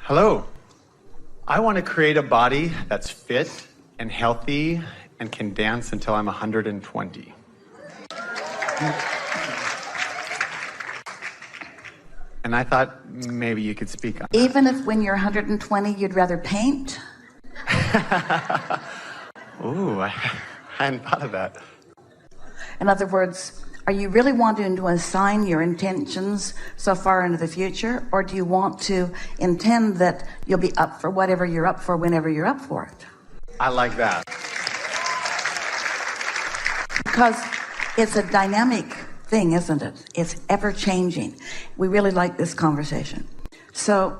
Hello. I want to create a body that's fit and healthy and can dance until I'm 120. And I thought maybe you could speak on that. Even if when you're 120, you'd rather paint? Ooh, I hadn't thought of that. In other words, are you really wanting to assign your intentions so far into the future, or do you want to intend that you'll be up for whatever you're up for whenever you're up for it? I like that. Because it's a dynamic thing, isn't it? It's ever changing. We really like this conversation. So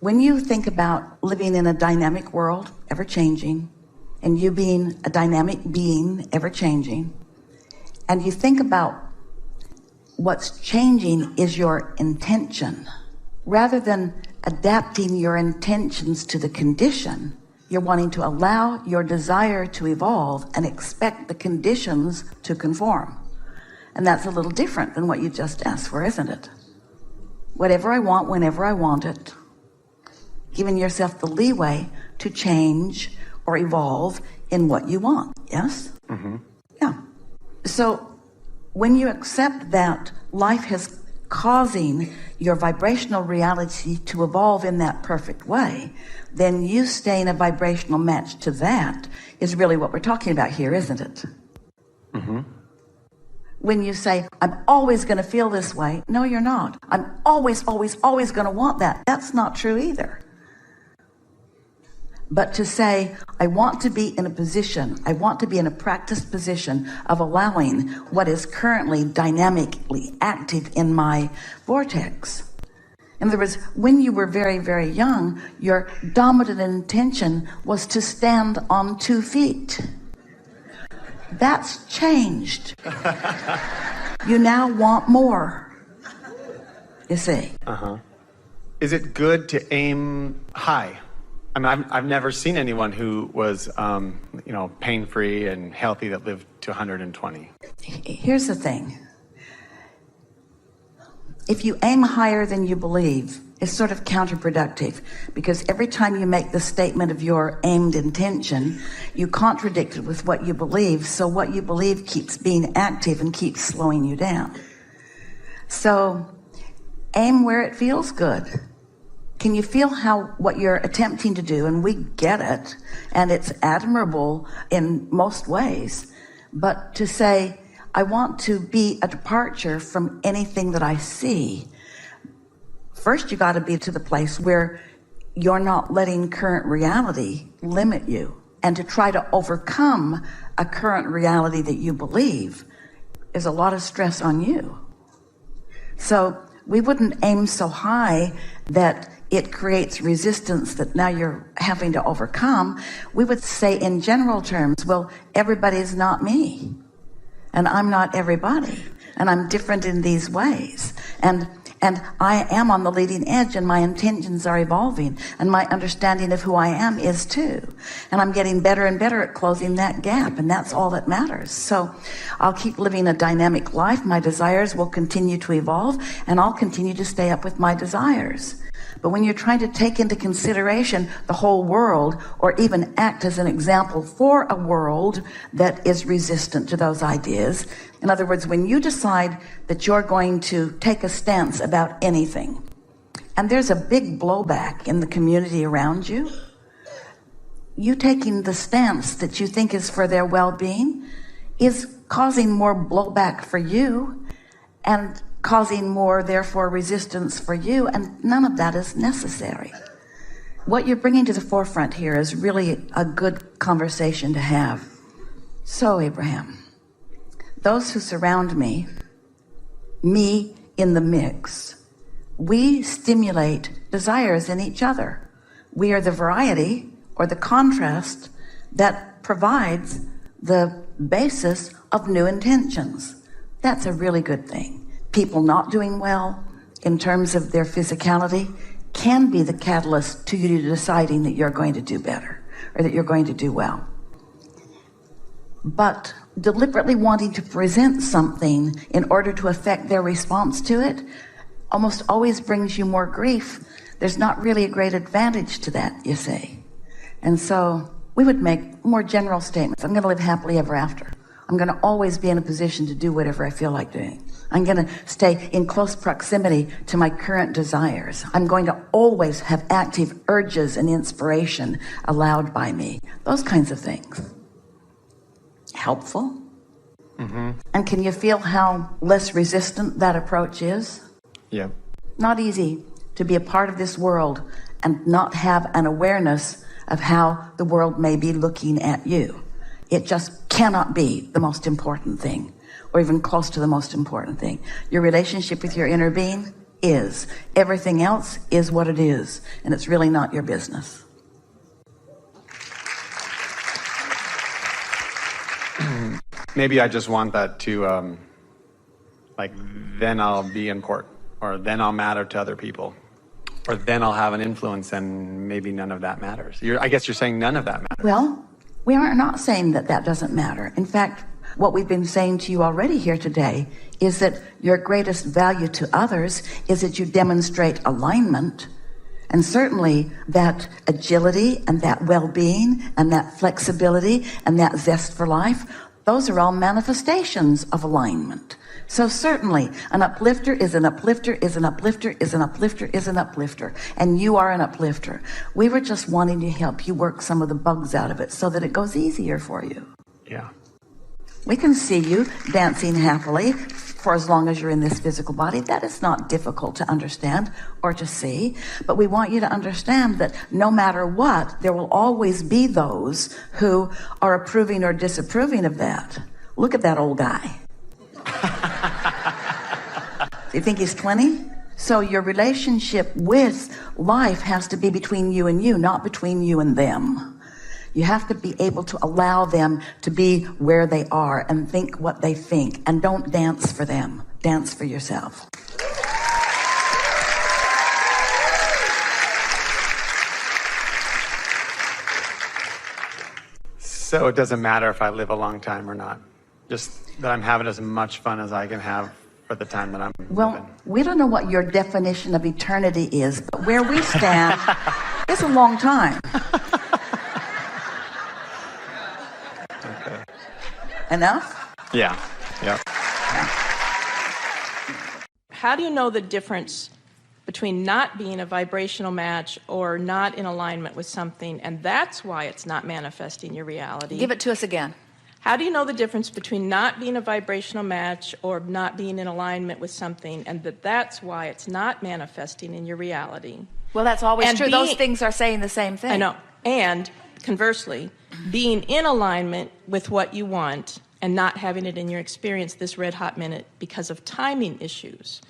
when you think about living in a dynamic world, ever changing, and you being a dynamic being, ever changing, and you think about what's changing is your intention. Rather than adapting your intentions to the condition, you're wanting to allow your desire to evolve and expect the conditions to conform. And that's a little different than what you just asked for, isn't it? Whatever I want, whenever I want it. Giving yourself the leeway to change or evolve in what you want, yes? Mm-hmm. Yeah. So when you accept that life is causing your vibrational reality to evolve in that perfect way, then you stay in a vibrational match to that is really what we're talking about here, isn't it? Mm-hmm. When you say, I'm always going to feel this way, no, you're not. I'm always going to want that. That's not true either. But to say, I want to be in a position, I want to be in a practiced position of allowing what is currently dynamically active in my vortex. In other words, when you were very, very young, your dominant intention was to stand on 2 feet. That's changed. You now want more, you see. Uh-huh. Is it good to aim high? I mean, I've never seen anyone who was, pain-free and healthy that lived to 120. Here's the thing. If you aim higher than you believe, it's sort of counterproductive, because every time you make the statement of your aimed intention, you contradict it with what you believe, so what you believe keeps being active and keeps slowing you down. So aim where it feels good. Can you feel what you're attempting to do? And we get it, and it's admirable in most ways. But to say, I want to be a departure from anything that I see, first you got to be to the place where you're not letting current reality limit you. And to try to overcome a current reality that you believe is a lot of stress on you. So we wouldn't aim so high that it creates resistance that now you're having to overcome. We would say in general terms, well, everybody's not me, and I'm not everybody, and I'm different in these ways, and I am on the leading edge, and my intentions are evolving, and my understanding of who I am is too, and I'm getting better and better at closing that gap, and that's all that matters. So I'll keep living a dynamic life. My desires will continue to evolve, and I'll continue to stay up with my desires. But when you're trying to take into consideration the whole world, or even act as an example for a world that is resistant to those ideas, in other words, when you decide that you're going to take a stance about anything, and there's a big blowback in the community around you, you taking the stance that you think is for their well-being is causing more blowback for you, and causing more, therefore, resistance for you, and none of that is necessary. What you're bringing to the forefront here is really a good conversation to have. So, Abraham, those who surround me in the mix, we stimulate desires in each other. We are the variety or the contrast that provides the basis of new intentions. That's a really good thing. People not doing well in terms of their physicality can be the catalyst to you deciding that you're going to do better or that you're going to do well. But deliberately wanting to present something in order to affect their response to it almost always brings you more grief there's not really a great advantage to that, you see. And so we would make more general statements. I'm going to live happily ever after. I'm going to always be in a position to do whatever I feel like doing. I'm going to stay in close proximity to my current desires. I'm going to always have active urges and inspiration allowed by me. Those kinds of things. Helpful? Mm-hmm. And can you feel how less resistant that approach is? Yeah. Not easy to be a part of this world and not have an awareness of how the world may be looking at you. It just cannot be the most important thing, or even close to the most important thing. Your relationship with your inner being is. Everything else is what it is, and it's really not your business. Maybe I just want that to, then I'll be important, or then I'll matter to other people, or then I'll have an influence, and maybe none of that matters. I guess you're saying none of that matters. Well, we are not saying that that doesn't matter. In fact, what we've been saying to you already here today is that your greatest value to others is that you demonstrate alignment. And certainly that agility and that well-being and that flexibility and that zest for life, those are all manifestations of alignment. So certainly an uplifter is an uplifter is an uplifter is an uplifter is an uplifter. And you are an uplifter. We were just wanting to help you work some of the bugs out of it so that it goes easier for you. Yeah. We can see you dancing happily for as long as you're in this physical body. That is not difficult to understand or to see. But we want you to understand that no matter what, there will always be those who are approving or disapproving of that. Look at that old guy. You think he's 20? So your relationship with life has to be between you and you, not between you and them. You have to be able to allow them to be where they are and think what they think. And don't dance for them. Dance for yourself. So it doesn't matter if I live a long time or not. Just that I'm having as much fun as I can have for the time that I'm living. We don't know what your definition of eternity is, but where we stand, it's a long time. Okay. Enough? Yeah. Yeah. How do you know the difference between not being a vibrational match or not in alignment with something, and that's why it's not manifesting your reality? Give it to us again. How do you know the difference between not being a vibrational match or not being in alignment with something, and that's why it's not manifesting in your reality? Well, that's always And true. Those things are saying the same thing. I know. And conversely, being in alignment with what you want and not having it in your experience this red hot minute because of timing issues.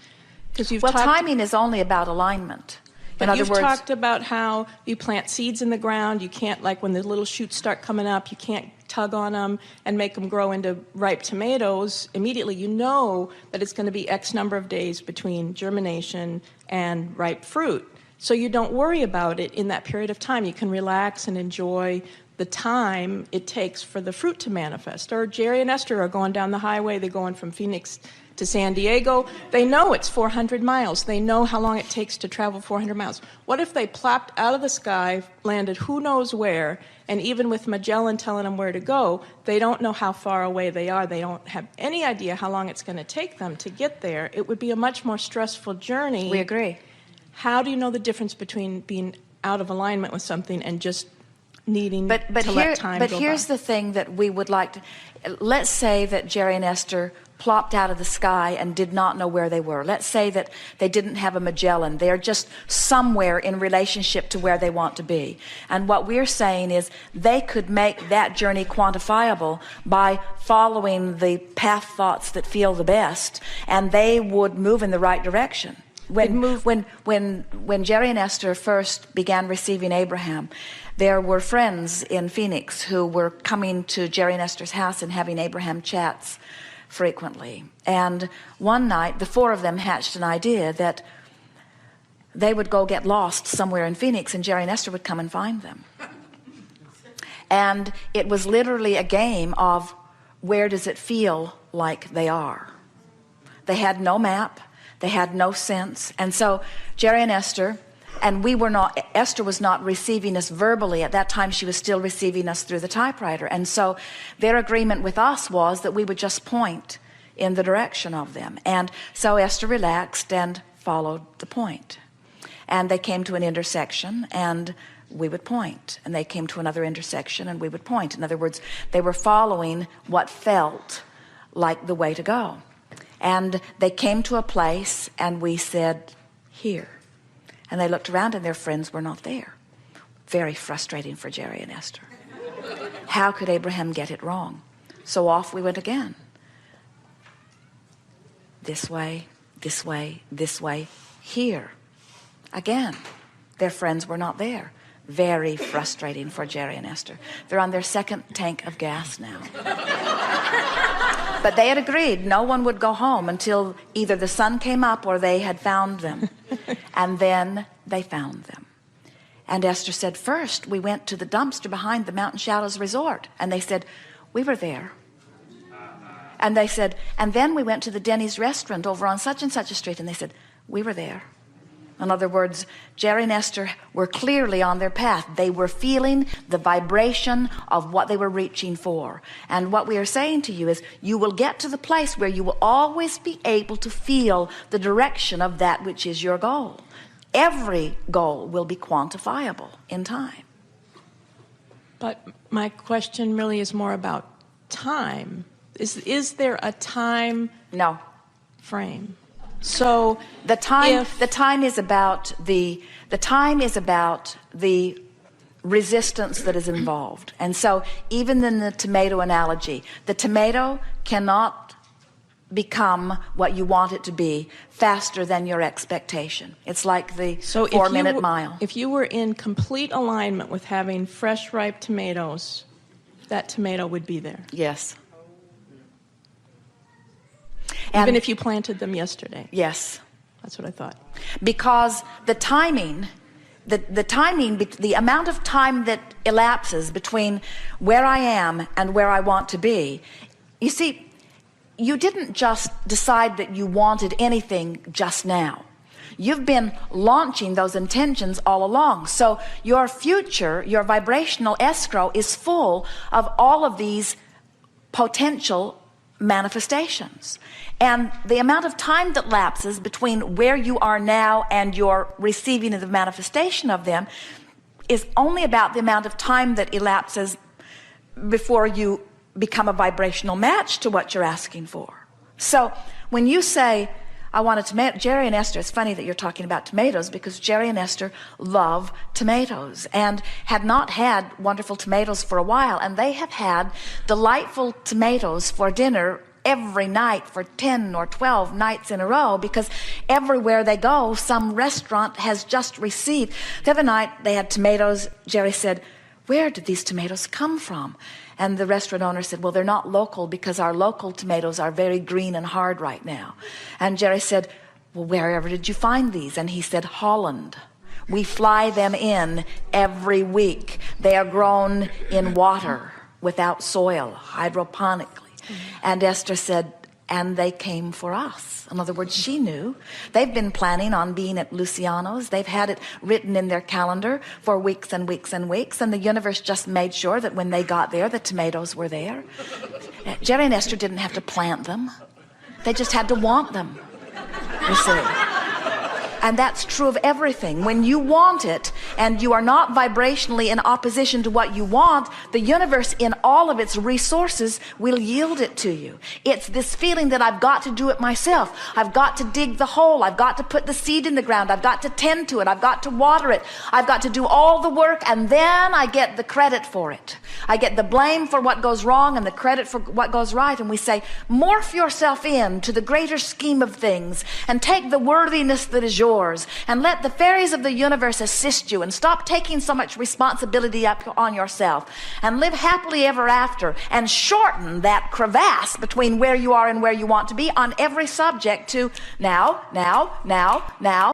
Well, timing is only about alignment. But you've talked about how you plant seeds in the ground. You can't, like when the little shoots start coming up, you can't tug on them and make them grow into ripe tomatoes immediately. You know that it's going to be X number of days between germination and ripe fruit. So you don't worry about it in that period of time. You can relax and enjoy the time it takes for the fruit to manifest. Or Jerry and Esther are going down the highway. They're going from Phoenix to San Diego. They know it's 400 miles. They know how long it takes to travel 400 miles. What if they plopped out of the sky, landed who knows where, and even with Magellan telling them where to go, they don't know how far away they are. They don't have any idea how long it's going to take them to get there. It would be a much more stressful journey. We agree. How do you know the difference between being out of alignment with something and just needing to let time go by? But here's the thing that we would like to... Let's say that Jerry and Esther plopped out of the sky and did not know where they were. Let's say that they didn't have a Magellan. They're just somewhere in relationship to where they want to be. And what we're saying is they could make that journey quantifiable by following the path thoughts that feel the best, and they would move in the right direction. When Jerry and Esther first began receiving Abraham, there were friends in Phoenix who were coming to Jerry and Esther's house and having Abraham chats frequently. And one night, the four of them hatched an idea that they would go get lost somewhere in Phoenix, and Jerry and Esther would come and find them. And it was literally a game of where does it feel like they are. They had no map. They had no sense. And so Jerry and Esther And we were not, Esther was not receiving us verbally. At that time, she was still receiving us through the typewriter. And so their agreement with us was that we would just point in the direction of them. And so Esther relaxed and followed the point. And they came to an intersection, and we would point. And they came to another intersection, and we would point. In other words, they were following what felt like the way to go. And they came to a place, and we said, here. And they looked around, and their friends were not there. Very frustrating for Jerry and Esther. How could Abraham get it wrong? So off we went again. This way, this way, this way, here. Again, their friends were not there. Very frustrating for Jerry and Esther. They're on their second tank of gas now. But they had agreed no one would go home until either the sun came up or they had found them. And then they found them. And Esther said, first we went to the dumpster behind the Mountain Shadows Resort. And they said, we were there. And they said, and then we went to the Denny's restaurant over on such and such a street. And they said, we were there. In other words, Jerry and Esther were clearly on their path. They were feeling the vibration of what they were reaching for. And what we are saying to you is, you will get to the place where you will always be able to feel the direction of that which is your goal. Every goal will be quantifiable in time. But my question really is more about time. Is there a time No. frame? So The time is about the resistance that is involved. And so even in the tomato analogy, the tomato cannot become what you want it to be faster than your expectation. It's like the 4-minute mile. If you were in complete alignment with having fresh, ripe tomatoes, that tomato would be there. Yes. Even if you planted them yesterday. Yes. That's what I thought. Because the timing, the amount of time that elapses between where I am and where I want to be. You see, you didn't just decide that you wanted anything just now. You've been launching those intentions all along. So your future, your vibrational escrow is full of all of these potential manifestations. And the amount of time that lapses between where you are now and your receiving of the manifestation of them is only about the amount of time that elapses before you become a vibrational match to what you're asking for. So when you say, I want a tomato, Jerry and Esther, it's funny that you're talking about tomatoes, because Jerry and Esther love tomatoes and had not had wonderful tomatoes for a while, and they have had delightful tomatoes for dinner every night for 10 or 12 nights in a row, because everywhere they go, some restaurant has just received. The other night they had tomatoes. Jerry said, where did these tomatoes come from? And the restaurant owner said, well, they're not local, because our local tomatoes are very green and hard right now. And Jerry said, well, wherever did you find these? And he said, Holland. We fly them in every week. They are grown in water without soil, hydroponically. And Esther said, and they came for us. In other words, she knew. They've been planning on being at Luciano's. They've had it written in their calendar for weeks and weeks and weeks. And the universe just made sure that when they got there, the tomatoes were there. Jerry and Esther didn't have to plant them. They just had to want them, you see. And that's true of everything. When you want it and you are not vibrationally in opposition to what you want, the universe in all of its resources will yield it to you. It's this feeling that I've got to do it myself. I've got to dig the hole. I've got to put the seed in the ground. I've got to tend to it. I've got to water it. I've got to do all the work, and then I get the credit for it. I get the blame for what goes wrong and the credit for what goes right. And we say, morph yourself into the greater scheme of things and take the worthiness that is yours. And let the fairies of the universe assist you, and stop taking so much responsibility up on yourself, and live happily ever after, and shorten that crevasse between where you are and where you want to be on every subject to now, now, now, now.